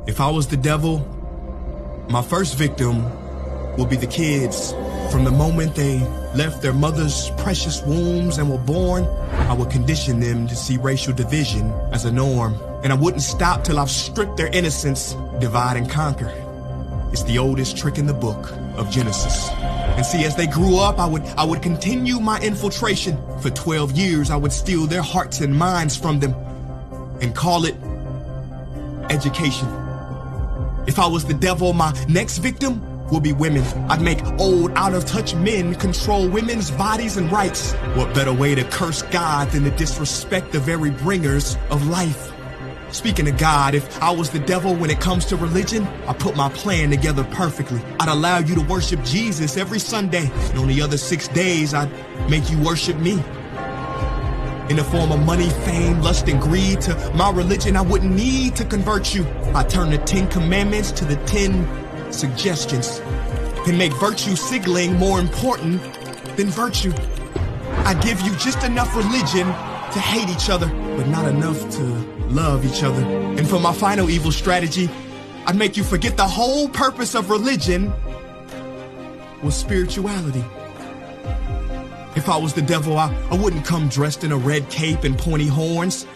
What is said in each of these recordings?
If I was the devil, my first victim will be the kids. From the moment they left their mother's precious wombs and were born, I would condition them to see racial division as a norm. And I wouldn't stop till I've stripped their innocence, divide and conquer. It's the oldest trick in the book of Genesis. And see, as they grew up, I would continue my infiltration. For 12 years, I would steal their hearts and minds from them and call it education. If I was the devil, my next victim will be women. I'd make old, out-of-touch men control women's bodies and rights. What better way to curse God than to disrespect the very bringers of life? Speaking of God, if I was the devil when it comes to religion, I put my plan together perfectly. I'd allow you to worship Jesus every Sunday, and on the other 6 days, I'd make you worship me. In the form of money, fame, lust, and greed, to my religion, I wouldn't need to convert you. I'd turn the 10 commandments to the 10 suggestions and make virtue signaling more important than virtue. I give you just enough religion to hate each other, but not enough to love each other. And for my final evil strategy, I'd make you forget the whole purpose of religion was spirituality. If I was the devil, I wouldn't come dressed in a red cape and pointy horns.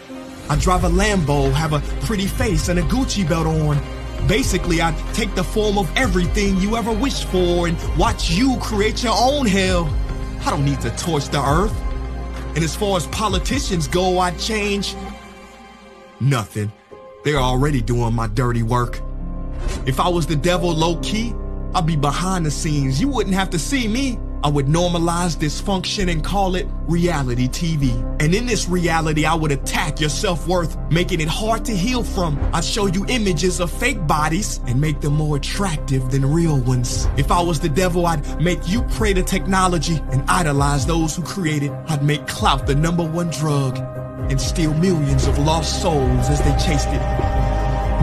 I'd drive a Lambo, have a pretty face and a Gucci belt on. Basically, I'd take the form of everything you ever wished for and watch you create your own hell. I don't need to torch the earth. And as far as politicians go, I'd change nothing. They're already doing my dirty work. If I was the devil low-key, I'd be behind the scenes. You wouldn't have to see me. I would normalize dysfunction and call it reality TV. And in this reality, I would attack your self-worth, making it hard to heal from. I'd show you images of fake bodies and make them more attractive than real ones. If I was the devil, I'd make you pray to technology and idolize those who create it. I'd make clout the #1 drug and steal millions of lost souls as they chased it.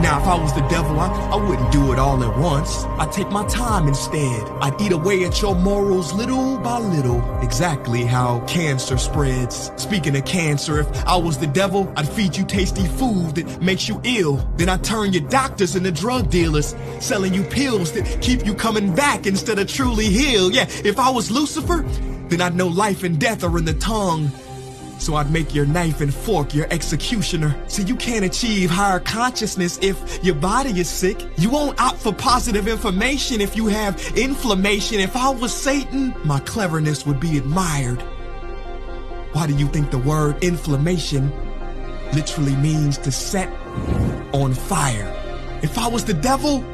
Now, if I was the devil, I wouldn't do it all at once. I'd take my time instead. I'd eat away at your morals little by little, exactly how cancer spreads. Speaking of cancer, if I was the devil, I'd feed you tasty food that makes you ill. Then I'd turn your doctors into drug dealers, selling you pills that keep you coming back instead of truly healed. Yeah, if I was Lucifer, then I'd know life and death are in the tongue. So I'd make your knife and fork your executioner. See, you can't achieve higher consciousness if your body is sick. You won't opt for positive information if you have inflammation. If I was Satan, my cleverness would be admired. Why do you think the word inflammation literally means to set on fire? If I was the devil,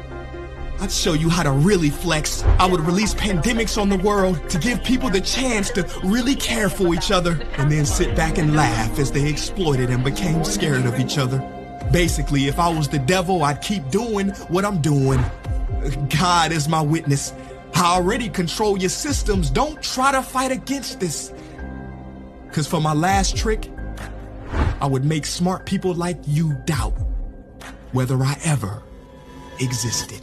I'd show you how to really flex. I would release pandemics on the world to give people the chance to really care for each other and then sit back and laugh as they exploited and became scared of each other. Basically, if I was the devil, I'd keep doing what I'm doing. God is my witness. I already control your systems. Don't try to fight against this. Because for my last trick, I would make smart people like you doubt whether I ever existed.